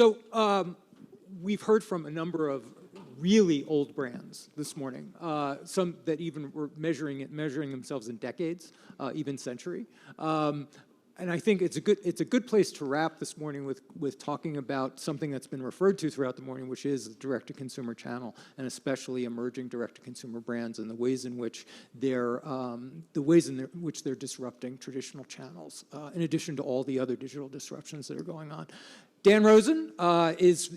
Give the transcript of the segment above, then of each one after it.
So we've heard from a number of really old brands this morning, some that even were measuring themselves in decades, even century. And I think it's a good place to wrap this morning with talking about something that's been referred to throughout the morning, which is the direct-to-consumer channel, and especially emerging direct-to-consumer brands and the ways in which they're disrupting traditional channels, in addition to all the other digital disruptions that are going on. Dan Rosen is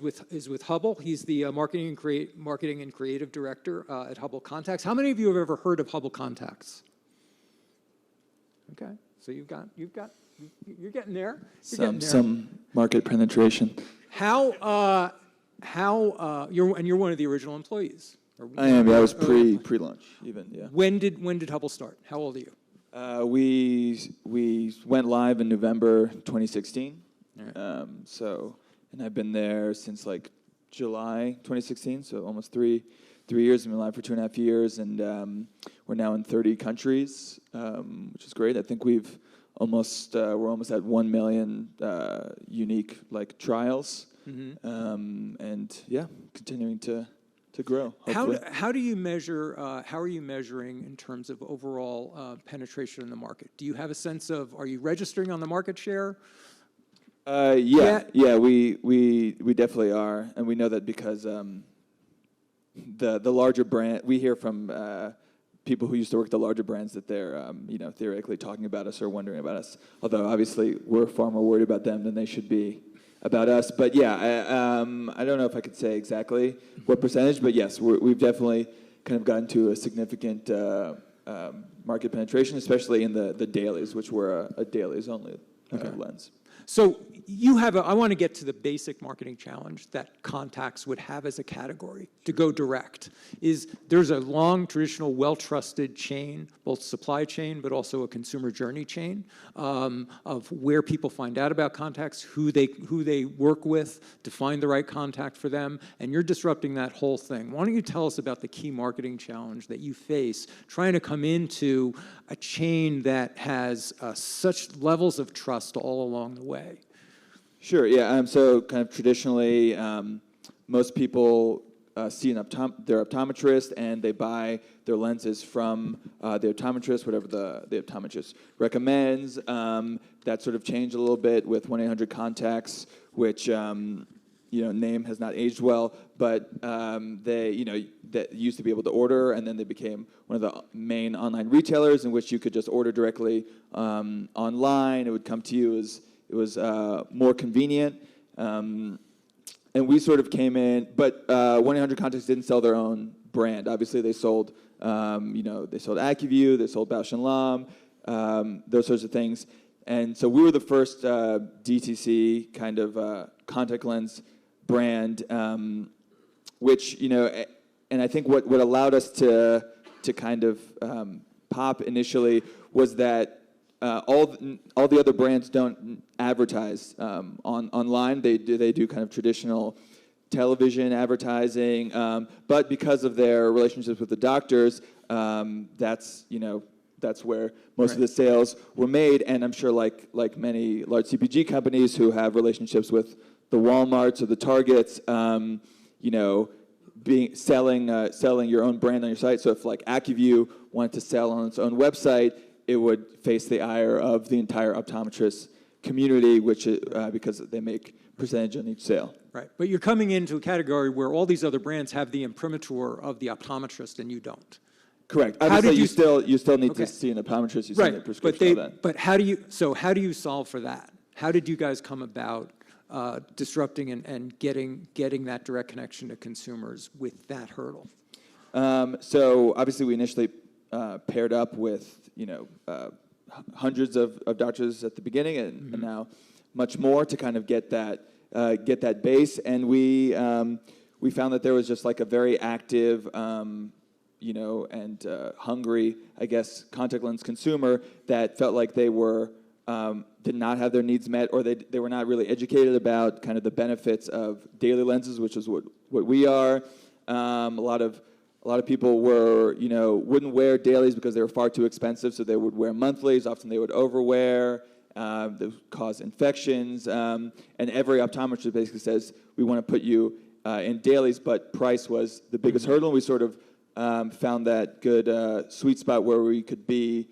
with Hubble. He's the marketing and creative director at Hubble Contacts. How many of you have ever heard of Hubble Contacts? Okay, so you're getting there. Some market penetration. You're one of the original employees. I am. Yeah, I was pre-launch even. Yeah. When did Hubble start? How old are you? We went live in November 2016. Right. And I've been there since like July 2016, so almost three years. I've been live for 2.5 years, and we're now in 30 countries, which is great. I think we're almost at 1 million unique trials, and yeah, continuing to grow. Hopefully. How are you measuring in terms of overall penetration in the market? Do you have a sense of, are you registering on the market share? Yeah, we definitely are, and we know that because the larger brand, we hear from people who used to work at the larger brands that they're theoretically talking about us or wondering about us. Although obviously we're far more worried about them than they should be about us. But yeah, I don't know if I could say exactly what percentage, but yes, we've definitely kind of gotten to a significant market penetration, especially in the dailies, which were a dailies only lens. So I want to get to the basic marketing challenge that contacts would have as a category to go direct. There's a long, traditional, well-trusted chain, both supply chain, but also a consumer journey chain of where people find out about contacts, who they work with to find the right contact for them, and you're disrupting that whole thing. Why don't you tell us about the key marketing challenge that you face trying to come into a chain that has such levels of trust all along the way? Sure, yeah. So kind of traditionally, most people see their optometrist and they buy their lenses from the optometrist, whatever the optometrist recommends. That sort of changed a little bit with 1-800-CONTACTS, which name has not aged well, but that used to be able to order, and then they became one of the main online retailers in which you could just order directly online. It would come to you. It was more convenient, and we sort of came in. But 1-800-CONTACTS didn't sell their own brand. Obviously, they sold, they sold AccuView, they sold Bausch & Lomb, those sorts of things. And so we were the first DTC kind of contact lens brand, which and I think what allowed us to kind of pop initially was that. All the other brands don't advertise online. They do kind of traditional television advertising, but because of their relationships with the doctors, that's where most of the sales were made. And I'm sure, like many large CPG companies who have relationships with the Walmarts or the Targets, selling your own brand on your site. So if AccuView wanted to sell on its own website, it would face the ire of the entire optometrist community, which because they make percentage on each sale. Right, but you're coming into a category where all these other brands have the imprimatur of the optometrist, and you don't. Correct. Obviously, you still need to see an optometrist. You still need a prescription for that. But how do you solve for that? How did you guys come about disrupting and getting that direct connection to consumers with that hurdle? So obviously, we initially paired up with hundreds of doctors at the beginning, and now much more to kind of get that base. And we found that there was just a very active, and hungry, I guess, contact lens consumer that felt like they were did not have their needs met, or they were not really educated about kind of the benefits of daily lenses, which is what we are. A lot of people wouldn't wear dailies because they were far too expensive, so they would wear monthlies. Often they would overwear, that cause infections, and every optometrist basically says, we want to put you in dailies, but price was the biggest hurdle. And we sort of found that good sweet spot where we could be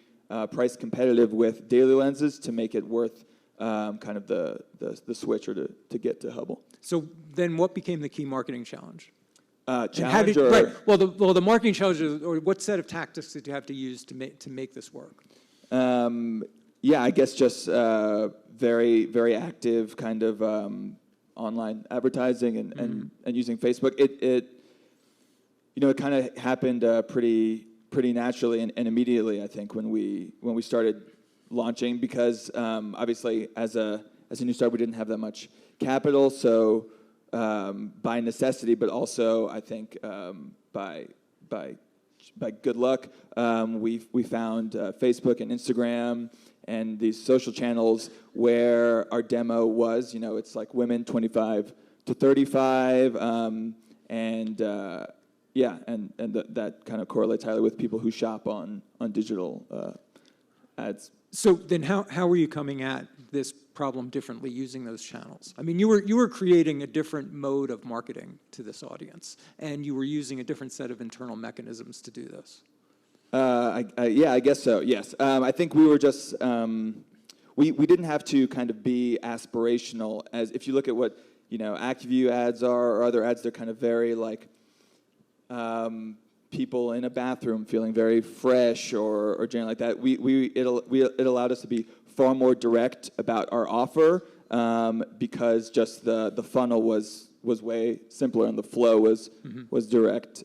price competitive with daily lenses to make it worth kind of the switch or to get to Hubble. So then what became the key marketing challenge? Challenge Well, the marketing challenge is, or what set of tactics did you have to use to make this work? Yeah, I guess just very, very active kind of online advertising and using Facebook. It kind of happened pretty naturally and immediately, I think, when we started launching, because obviously as a new start we didn't have that much capital, so by necessity, but also I think by good luck, we found Facebook and Instagram and these social channels where our demo was, it's like women 25 to 35, and that kind of correlates highly with people who shop on digital ads. So then how were you coming at this problem differently using those channels? I mean, you were creating a different mode of marketing to this audience, and you were using a different set of internal mechanisms to do this. I guess so, yes. I think we were just, we didn't have to kind of be aspirational. As if you look at what, ActiveView ads are or other ads, they're kind of very like people in a bathroom feeling very fresh or generally like that. It allowed us to be far more direct about our offer because just the funnel was way simpler and the flow was direct.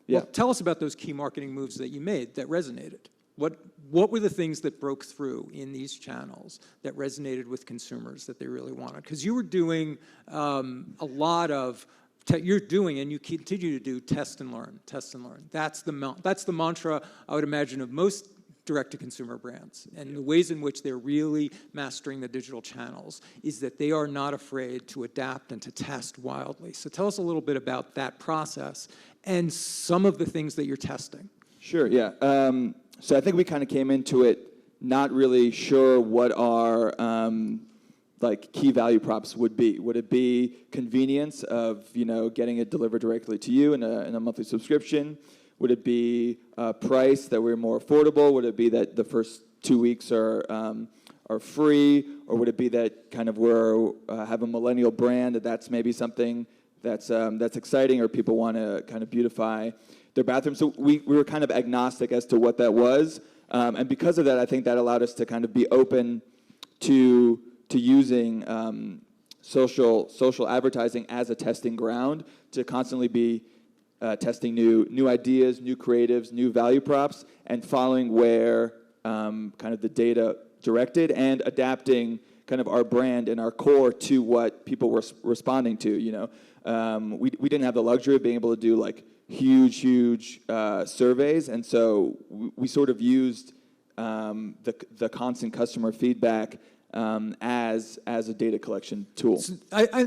Yeah. Well, tell us about those key marketing moves that you made that resonated. What were the things that broke through in these channels that resonated with consumers that they really wanted? Because you were doing a lot of, you're doing and you continue to do test and learn. That's the mantra, I would imagine, of most direct-to-consumer brands. And the ways in which they're really mastering the digital channels is that they are not afraid to adapt and to test wildly. So tell us a little bit about that process and some of the things that you're testing. Sure, yeah. So I think we kind of came into it not really sure what our key value props would be. Would it be convenience of getting it delivered directly to you in a monthly subscription? Would it be price, that we're more affordable? Would it be that the first 2 weeks are free? Or would it be that kind of have a millennial brand, that's maybe something that's exciting, or people want to kind of beautify their bathroom? So we were kind of agnostic as to what that was. And because of that, I think that allowed us to kind of be open to using social advertising as a testing ground, to constantly be testing new ideas, new creatives, new value props, and following where kind of the data directed, and adapting kind of our brand and our core to what people were responding to. We didn't have the luxury of being able to do like huge surveys, and so we sort of used the constant customer feedback as a data collection tool. So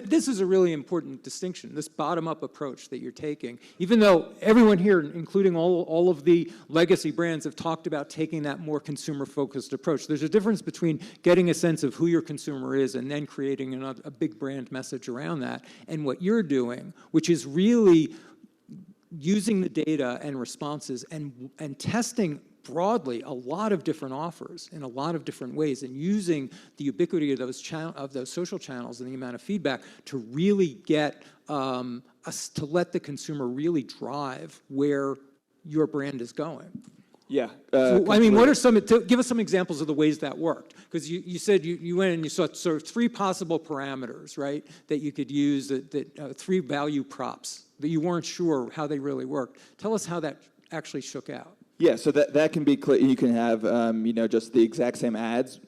this is a really important distinction, this bottom-up approach that you're taking. Even though everyone here, including all of the legacy brands, have talked about taking that more consumer-focused approach, there's a difference between getting a sense of who your consumer is and then creating a big brand message around that, and what you're doing, which is really using the data and responses and testing broadly a lot of different offers in a lot of different ways, and using the ubiquity of those social channels and the amount of feedback to really get us to let the consumer really drive where your brand is going. Yeah. So, I mean, give us some examples of the ways that worked. Because you said you went and you saw sort of 3 possible parameters, right, that you could use, 3 value props that you weren't sure how they really worked. Tell us how that actually shook out. Yeah, so that can be clear. You can have just the exact same ads,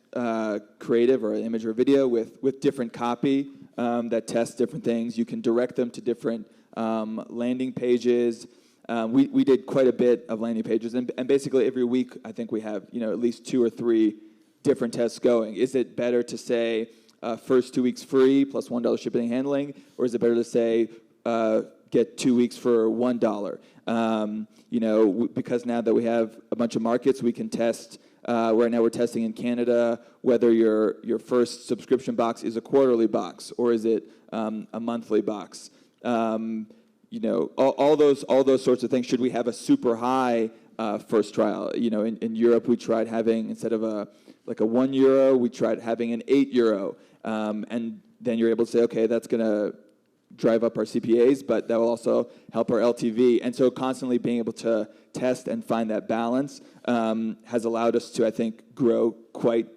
creative or image or video with different copy that tests different things. You can direct them to different landing pages. We did quite a bit of landing pages, and basically every week I think we have at least 2 or 3 different tests going. Is it better to say first 2 weeks free plus $1 shipping and handling, or is it better to say get 2 weeks for $1? Because now that we have a bunch of markets, we can test Right now we're testing in Canada whether your first subscription box is a quarterly box or is it a monthly box. All those sorts of things. Should we have a super high first trial? In Europe we tried having, instead of a €1, we tried having an €8, and then you're able to say, okay, that's going to drive up our CPAs, but that will also help our LTV. And so constantly being able to test and find that balance has allowed us to, I think, grow quite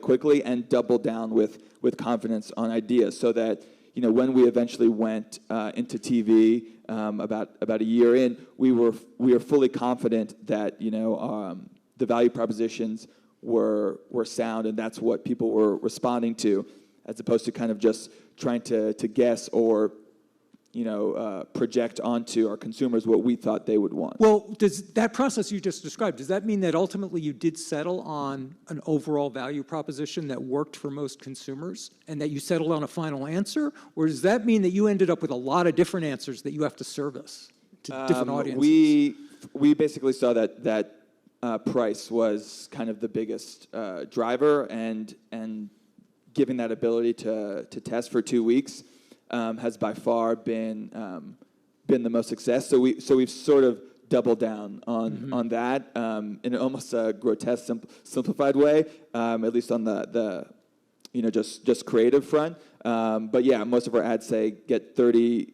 quickly and double down with confidence on ideas, so that when we eventually went into TV about a year in, we were fully confident that the value propositions were sound, and that's what people were responding to, as opposed to kind of just trying to guess or project onto our consumers what we thought they would want. Well, does that process you just described, does that mean that ultimately you did settle on an overall value proposition that worked for most consumers and that you settled on a final answer? Or does that mean that you ended up with a lot of different answers that you have to service to different audiences? We basically saw that price was kind of the biggest driver, and giving that ability to test for 2 weeks has by far been the most success. So we've sort of doubled down on that in almost a grotesque, simplified way, at least on the just creative front. But yeah, most of our ads say get 30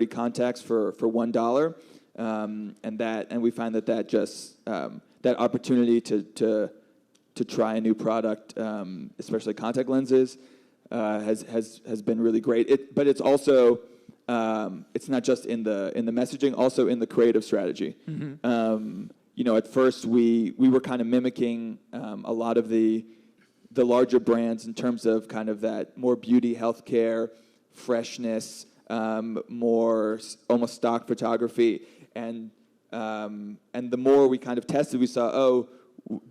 contacts for $1, and we find that just that opportunity to try a new product, especially contact lenses, has been really great. But it's also it's not just in the messaging, also in the creative strategy. At first we were kind of mimicking a lot of the larger brands in terms of kind of that more beauty, healthcare, freshness, more almost stock photography, and the more we kind of tested, we saw,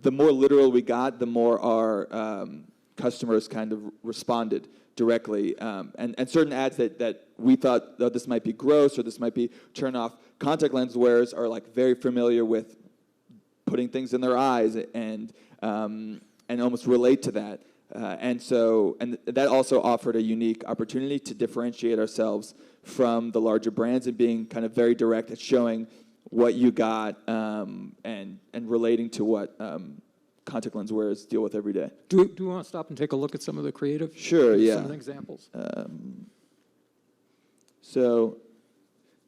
the more literal we got, the more our customers kind of responded directly. And certain ads that we thought, this might be gross or this might be turn off, contact lens wearers are like very familiar with putting things in their eyes and almost relate to that. And that also offered a unique opportunity to differentiate ourselves from the larger brands and being kind of very direct at showing what you got and relating to what contact lens wearers deal with every day. Do we want to stop and take a look at some of the creative? Sure, yeah. Some of the examples. So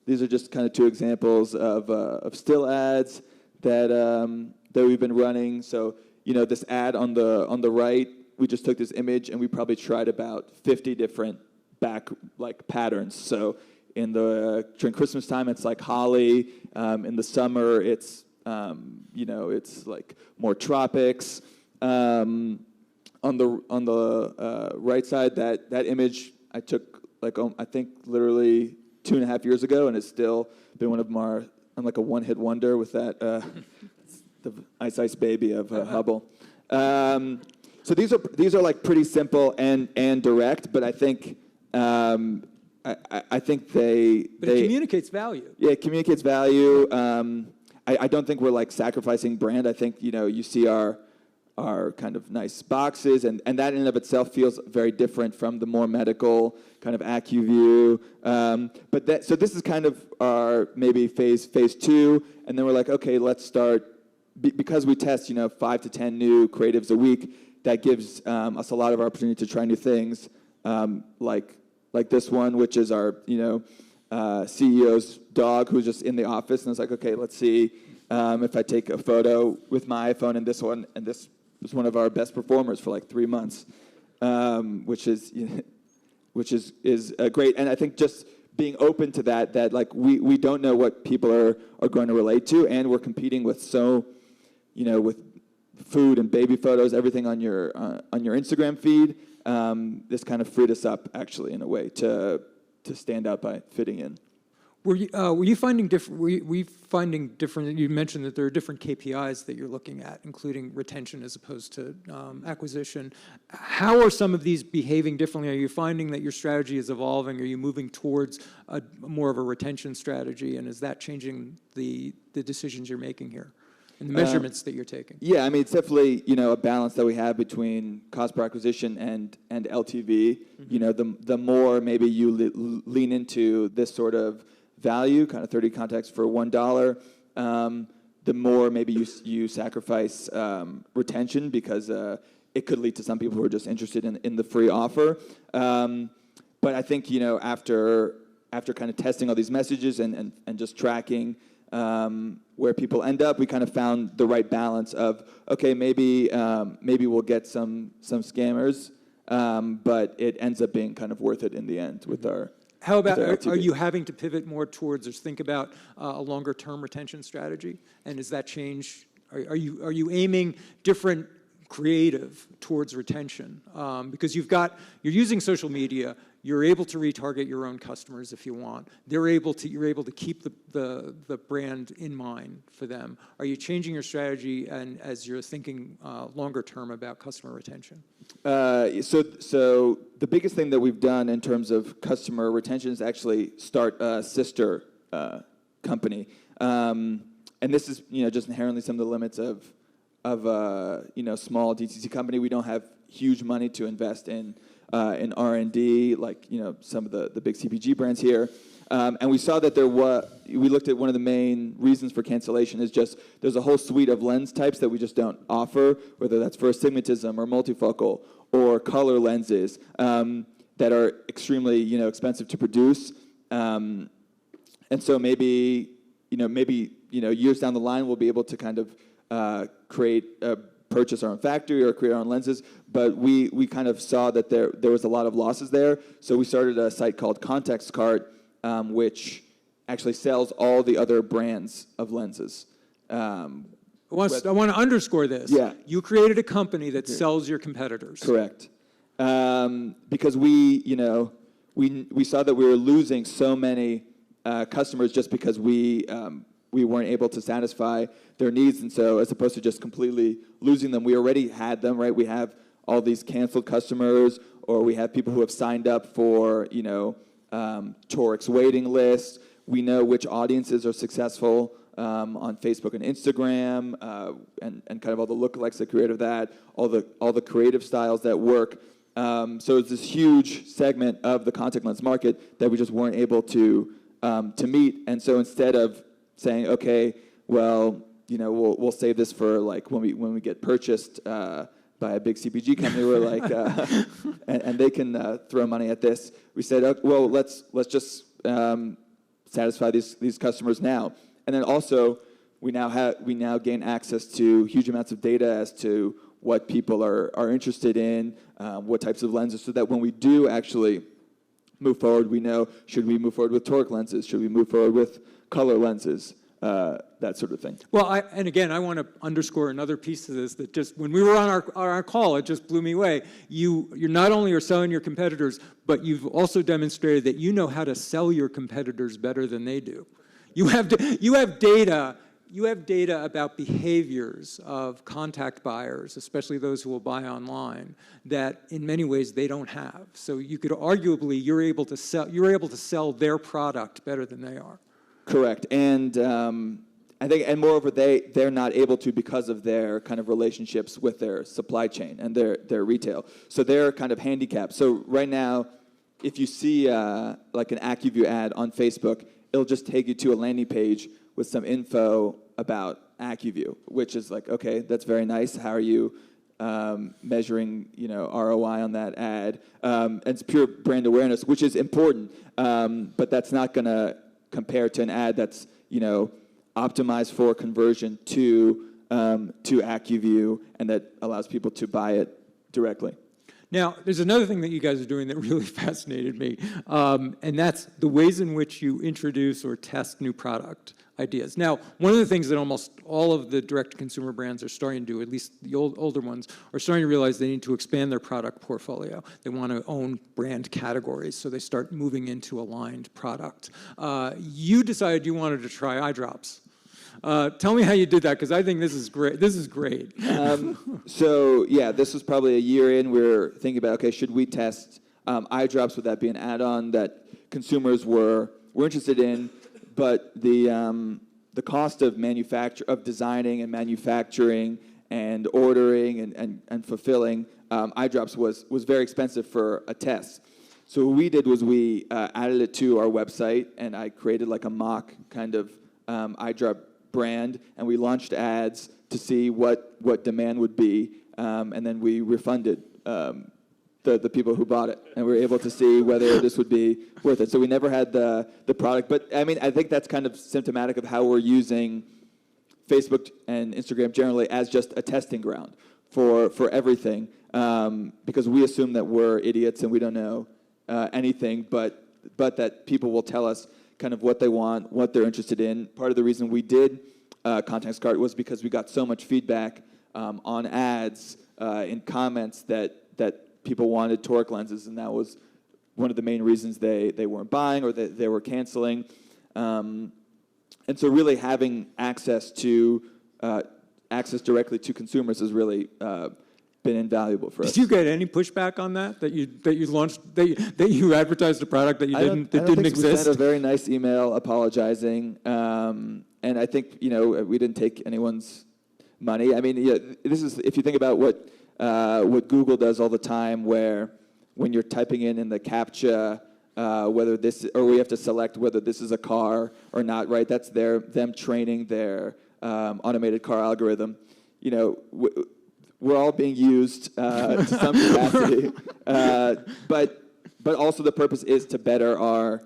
these are just kind of two examples of still ads that we've been running. So this ad on the right, we just took this image and we probably tried about 50 different patterns. So during Christmas time, it's like holly. In the summer, it's it's like more tropics. On the right side, that image I took I think literally 2.5 years ago, and it's still been one of our. I'm like a one-hit wonder with that the Ice Baby of Hubble. So these are like pretty simple and direct, but I think. I think they it communicates value. Yeah, it communicates value. I don't think we're like sacrificing brand. I think you see our kind of nice boxes, and that in and of itself feels very different from the more medical kind of AccuView. So this is kind of our maybe phase 2, and then we're like, okay, let's start because we test 5 to 10 new creatives a week. That gives us a lot of opportunity to try new things, like this one, which is our CEO's dog who's just in the office, and it's like, okay, let's see if I take a photo with my iPhone and this one, and this was one of our best performers for like 3 months, which is great. And I think just being open to that like we don't know what people are going to relate to, and we're competing with with food and baby photos, everything on your Instagram feed. This kind of freed us up, actually, in a way, to stand out by fitting in. Were you finding different? Were you finding different? You mentioned that there are different KPIs that you're looking at, including retention as opposed to acquisition. How are some of these behaving differently? Are you finding that your strategy is evolving? Are you moving towards more of a retention strategy, and is that changing the decisions you're making here? and the measurements that you're taking? Yeah, I mean, it's definitely, a balance that we have between cost per acquisition and LTV. The more maybe you lean into this sort of value, kind of 30 contacts for $1, the more maybe you sacrifice retention, because it could lead to some people who are just interested in the free offer. But I think, after kind of testing all these messages and just tracking where people end up, we kind of found the right balance of, okay, maybe we'll get some scammers, but it ends up being kind of worth it in the end with our. How about, are you having to pivot more towards or think about a longer-term retention strategy? And does that change? Are you aiming different creative towards retention? Because you're using social media, you're able to retarget your own customers if you want. You're able to keep the brand in mind for them. Are you changing your strategy and as you're thinking longer term about customer retention? So the biggest thing that we've done in terms of customer retention is actually start a sister company. And this is just inherently some of the limits of small DTC company. We don't have huge money to invest in R&D like some of the big CPG brands here. And we saw that we looked at one of the main reasons for cancellation is just there's a whole suite of lens types that we just don't offer, whether that's for astigmatism or multifocal or color lenses that are extremely expensive to produce. And so maybe years down the line we'll be able to kind of purchase our own factory or create our own lenses, but we kind of saw that there was a lot of losses there. So we started a site called Contacts Cart, which actually sells all the other brands of lenses. I want to underscore this. Yeah. You created a company that sells your competitors. Correct. Because we saw that we were losing so many customers just because we weren't able to satisfy their needs. And so as opposed to just completely losing them, we already had them, right? We have all these canceled customers, or we have people who have signed up for, Torics waiting lists. We know which audiences are successful on Facebook and Instagram, and kind of all the lookalikes that create of that, all the creative styles that work. So it's this huge segment of the contact lens market that we just weren't able to meet. And so instead of saying, okay, well, we'll save this for like when we get purchased by a big CPG company, we're like, and they can throw money at this. We said, well, let's just satisfy these customers now, and then also we now gain access to huge amounts of data as to what people are interested in, what types of lenses, so that when we do actually move forward, we know, should we move forward with toric lenses? Should we move forward with color lenses? That sort of thing. Well, and again, I want to underscore another piece of this that just, when we were on our call, it just blew me away. You're not only are selling your competitors, but you've also demonstrated that you know how to sell your competitors better than they do. You have data about behaviors of contact buyers, especially those who will buy online, that in many ways they don't have. So you could arguably, you're able to sell their product better than they are. Correct, and I think, and moreover, they're not able to because of their kind of relationships with their supply chain and their retail. So they're kind of handicapped. So right now, if you see like an AccuView ad on Facebook, it'll just take you to a landing page with some info about AccuView, which is like, okay, that's very nice. How are you measuring, ROI on that ad? And it's pure brand awareness, which is important, but that's not going to compare to an ad that's, optimized for conversion to AccuView, and that allows people to buy it directly. Now, there's another thing that you guys are doing that really fascinated me, and that's the ways in which you introduce or test new product ideas. Now, one of the things that almost all of the direct-to-consumer brands are starting to do, at least the older ones, are starting to realize they need to expand their product portfolio. They want to own brand categories, so they start moving into aligned product. You decided you wanted to try eye drops. Tell me how you did that, because I think this is great. So yeah, this was probably a year in. We were thinking about, okay, should we test eye drops? Would that be an add-on that consumers were interested in? But the the cost of designing and manufacturing and ordering and fulfilling eye-drops was very expensive for a test. So what we did was we added it to our website, and I created like a mock kind of eye-drop brand, and we launched ads to see what demand would be, and then we refunded the people who bought it, and we were able to see whether this would be worth it. So we never had the product, but I mean, I think that's kind of symptomatic of how we're using Facebook and Instagram generally as just a testing ground for everything, because we assume that we're idiots and we don't know anything, but that people will tell us kind of what they want, what they're interested in. Part of the reason we did Contacts Cart was because we got so much feedback on ads in comments that people wanted toric lenses, and that was one of the main reasons they weren't buying or that they were canceling. And so really having access directly to consumers has really been invaluable for us. Did you get any pushback on that you launched that you advertised a product that didn't exist? We sent a very nice email apologizing, and I think we didn't take anyone's money. I mean, this is if you think about what Google does all the time, where when you're typing in the CAPTCHA whether this or we have to select whether this is a car or not, right? That's them training their automated car algorithm. We're all being used to some capacity, but also the purpose is to better our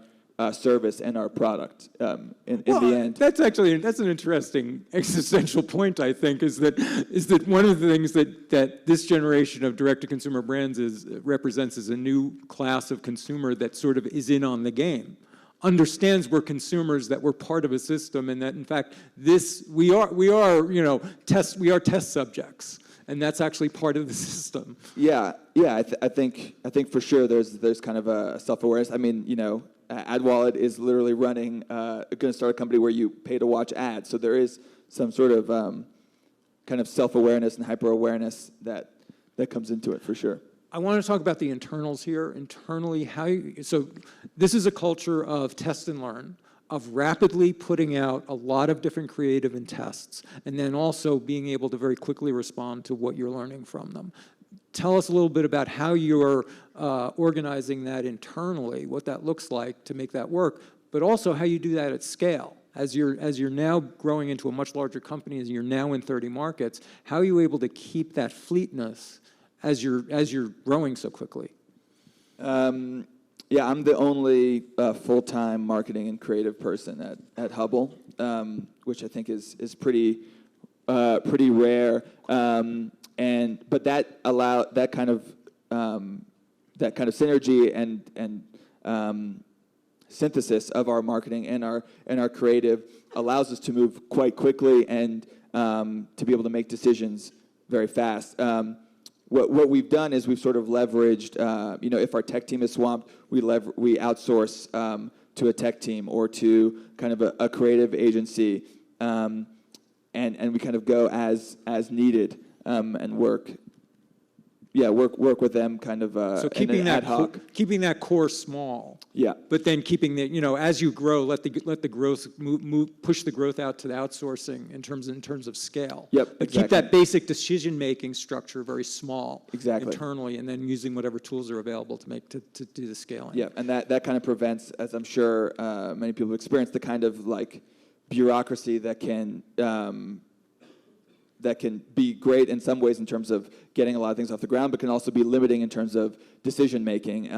service and our product in the end. That's an interesting existential point, I think, is that one of the things that this generation of direct-to-consumer brands represents is a new class of consumer that sort of is in on the game, understands we're consumers, that we're part of a system, and that in fact we are test subjects. And that's actually part of the system. Yeah. I think for sure there's kind of a self-awareness. I mean, AdWallet is literally going to start a company where you pay to watch ads. So there is some sort of kind of self-awareness and hyper-awareness that comes into it for sure. I want to talk about the internals here. Internally, so this is a culture of test and learn, of rapidly putting out a lot of different creative and tests, and then also being able to very quickly respond to what you're learning from them. Tell us a little bit about how you're organizing that internally, what that looks like to make that work, but also how you do that at scale. As you're now growing into a much larger company, as you're now in 30 markets, how are you able to keep that fleetness as you're growing so quickly? Yeah, I'm the only full-time marketing and creative person at Hubble, which I think is pretty rare. But that kind of synergy and synthesis of our marketing and our creative allows us to move quite quickly and to be able to make decisions very fast. What we've done is we've sort of leveraged, if our tech team is swamped, we outsource to a tech team or to kind of a creative agency, and we kind of go as needed and work with them kind of so keeping that ad hoc. Keeping that core small. Yeah. But then keeping as you grow, let the growth push the growth out to the outsourcing in terms of scale. Yep. But exactly. keep that basic decision-making structure very small. Exactly. Internally, and then using whatever tools are available to do the scaling. Yeah, and that kind of prevents, as I'm sure many people experience, the kind of like bureaucracy that can be great in some ways in terms of getting a lot of things off the ground, but can also be limiting in terms of decision making.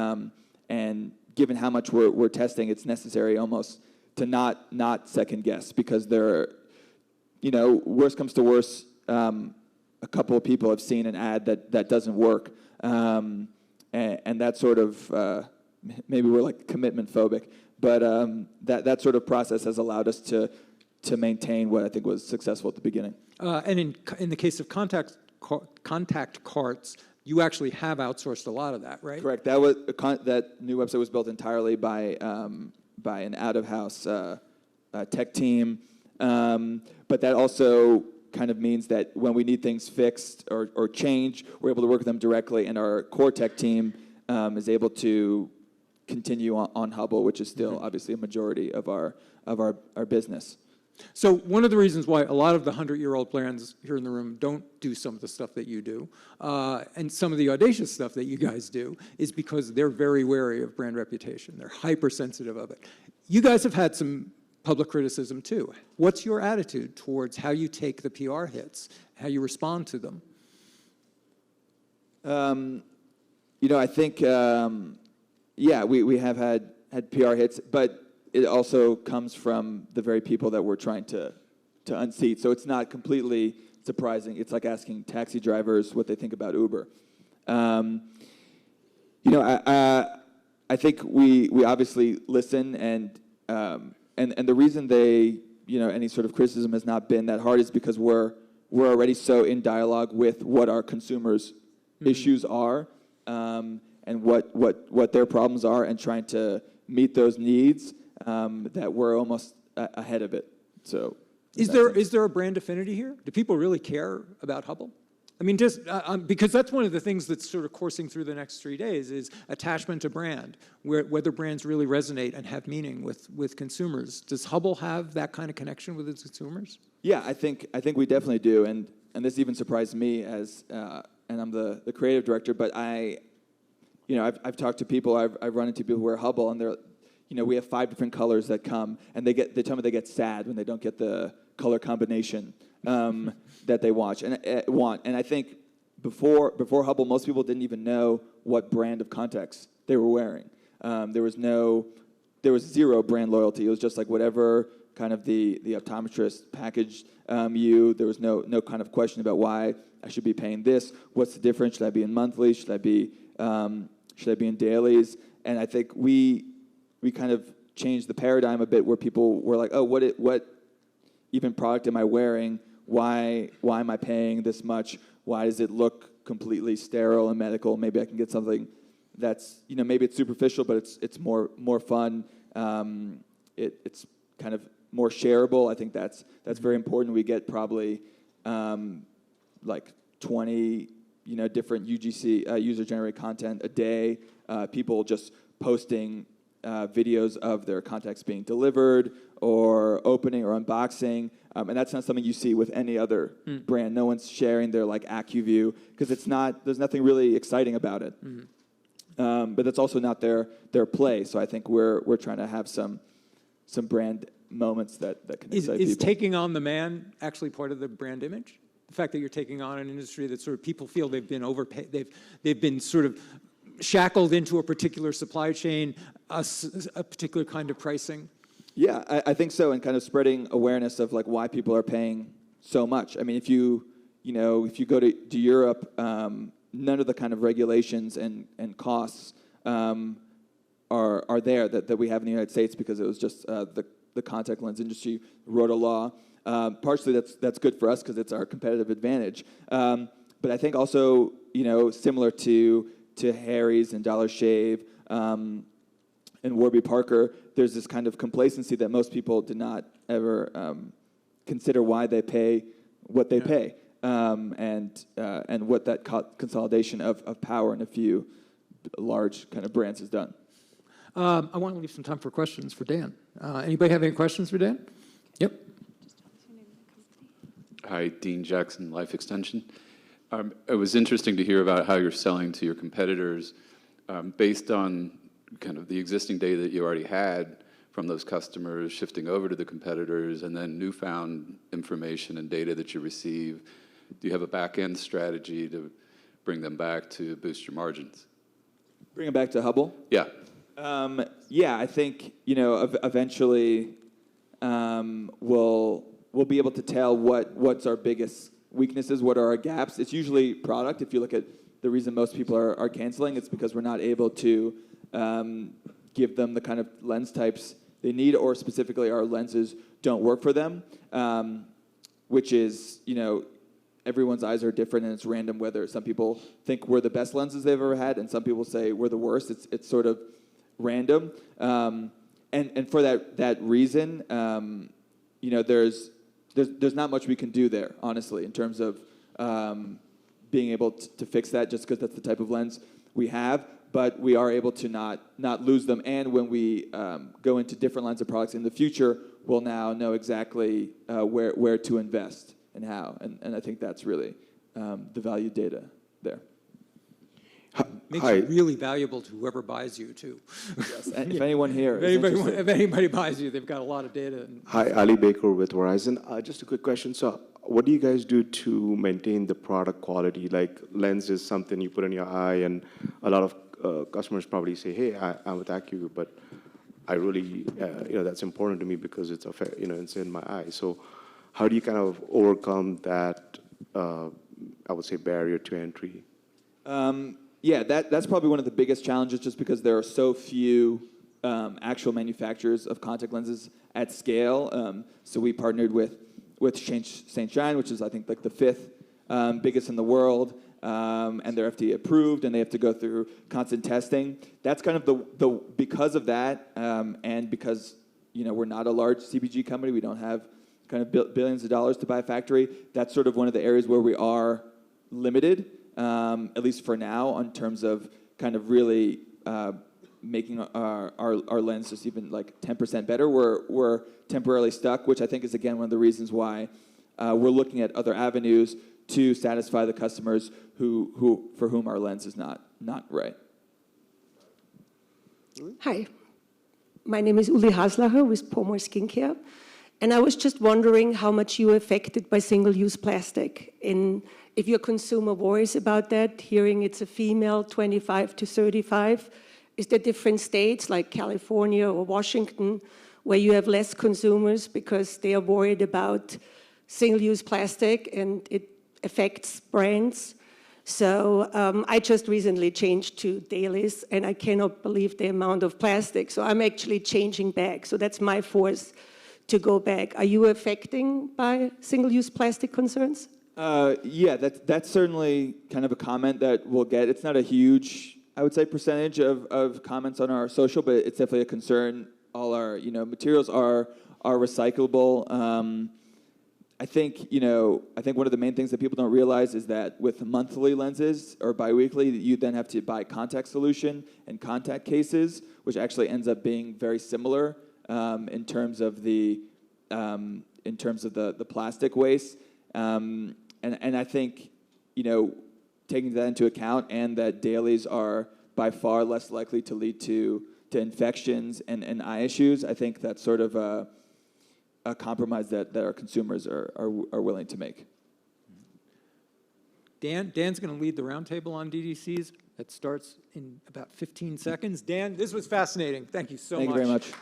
And given how much we're testing, it's necessary almost to not second guess, because worst comes to worst, a couple of people have seen an ad that doesn't work, and that sort of maybe we're like commitment phobic, but that sort of process has allowed us to maintain what I think was successful at the beginning. And in the case of contact carts, you actually have outsourced a lot of that, right? Correct. That new website was built entirely by an out-of-house tech team, but that also kind of means that when we need things fixed or changed, we're able to work with them directly, and our core tech team is able to continue on Hubble, which is still obviously a majority of our business. So one of the reasons why a lot of the 100-year-old brands here in the room don't do some of the stuff that you do, and some of the audacious stuff that you guys do, is because they're very wary of brand reputation. They're hypersensitive of it. You guys have had some public criticism too. What's your attitude towards how you take the PR hits, how you respond to them? I think, we have had PR hits, but it also comes from the very people that we're trying to unseat. So it's not completely surprising. It's like asking taxi drivers what they think about Uber. I think we obviously listen, and the reason any sort of criticism has not been that hard is because we're already so in dialogue with what our consumers' issues are, and what their problems are, and trying to meet those needs, that we're almost ahead of it. So, is there a brand affinity here? Do people really care about Hubble? I mean, just because that's one of the things that's sort of coursing through the next 3 days is attachment to brand, whether brands really resonate and have meaning with consumers. Does Hubble have that kind of connection with its consumers? Yeah, I think we definitely do, and this even surprised me as, and I'm the creative director, but I've talked to people, I've run into people who wear Hubble, and they're, we have 5 different colors that come, and they tell me they get sad when they don't get the color combination that they want. And I think before Hubble, most people didn't even know what brand of contacts they were wearing. There was zero brand loyalty. It was just like whatever kind of the optometrist packaged you. There was no kind of question about why I should be paying this. What's the difference? Should I be in monthly? Should I be in dailies? And I think we kind of changed the paradigm a bit, where people were like, oh, what even product am I wearing? Why am I paying this much? Why does it look completely sterile and medical? Maybe I can get something that's, maybe it's superficial, but it's more fun. It's kind of more shareable. I think that's very important. We get probably like 20 different UGC user-generated content a day. People just posting videos of their contacts being delivered or opening or unboxing, and that's not something you see with any other brand. No one's sharing their like AccuView because there's nothing really exciting about it. But that's also not their play. So I think we're trying to have some brand moments that can excite people. Is taking on the man actually part of the brand image? The fact that you're taking on an industry that sort of people feel they've been overpaid, they've been sort of shackled into a particular supply chain, a particular kind of pricing? Yeah, I think so, and kind of spreading awareness of like why people are paying so much. I mean, if you go to Europe, none of the kind of regulations and costs are there that we have in the United States, because it was just the contact lens industry wrote a law. Partially that's good for us because it's our competitive advantage. But I think also, similar to Harry's and Dollar Shave and Warby Parker, there's this kind of complacency that most people did not ever consider why they pay what they pay, and what that consolidation of power in a few large kind of brands has done. I want to leave some time for questions for Dan. Anybody have any questions for Dan? Yep. Hi, Dean Jackson, Life Extension. It was interesting to hear about how you're selling to your competitors based on kind of the existing data that you already had from those customers, shifting over to the competitors, and then newfound information and data that you receive. Do you have a back-end strategy to bring them back to boost your margins? Bring them back to Hubble? Yeah. I think, eventually we'll be able to tell what's our biggest weaknesses, what are our gaps. It's usually product. If you look at the reason most people are canceling, it's because we're not able to give them the kind of lens types they need, or specifically our lenses don't work for them, which is, everyone's eyes are different, and it's random whether some people think we're the best lenses they've ever had and some people say we're the worst. It's sort of random. And for that reason, there's not much we can do there, honestly, in terms of being able to fix that, just because that's the type of lens we have. but we are able to not lose them. And when we go into different lines of products in the future, we'll now know exactly where to invest and how. And I think that's really the value data there. Makes it really valuable to whoever buys you, too. Yes, and if anyone here if anybody buys you, they've got a lot of data. Hi, Ali Baker with Verizon. Just a quick question. So what do you guys do to maintain the product quality? Like lens is something you put in your eye, and a lot of customers probably say, hey, I'm with AccuView, but I really, that's important to me because it's, it's in my eye. So how do you kind of overcome that, I would say, barrier to entry? Yeah, that's probably one of the biggest challenges, just because there are so few actual manufacturers of contact lenses at scale. So we partnered with St. John, which is, I think, like the 5th biggest in the world, and they're FDA approved, and they have to go through constant testing. That's kind of because of that, and because we're not a large CPG company, we don't have kind of billions of dollars to buy a factory. That's sort of one of the areas where we are limited. At least for now, in terms of kind of really making our lens just even like 10% better. We're temporarily stuck, which I think is, again, one of the reasons why we're looking at other avenues to satisfy the customers for whom our lens is not right. Hi, my name is Uli Haslacher with Pomor Skincare, and I was just wondering how much you are affected by single-use plastic. If your consumer worries about that, hearing it's a female 25 to 35, is there different states like California or Washington where you have less consumers because they are worried about single-use plastic and it affects brands? So I just recently changed to dailies, and I cannot believe the amount of plastic. So I'm actually changing back. So that's my force to go back. Are you affected by single-use plastic concerns? Yeah, that's certainly kind of a comment that we'll get. It's not a huge, I would say, percentage of comments on our social, but it's definitely a concern. All our materials are recyclable. I think one of the main things that people don't realize is that with monthly lenses or biweekly, you then have to buy contact solution and contact cases, which actually ends up being very similar in terms of the plastic waste. And I think, taking that into account, and that dailies are by far less likely to lead to infections and eye issues, I think that's sort of a compromise that our consumers are willing to make. Dan's going to lead the roundtable on DTCs. That starts in about 15 seconds. Dan, this was fascinating. Thank you so much. Thank you very much.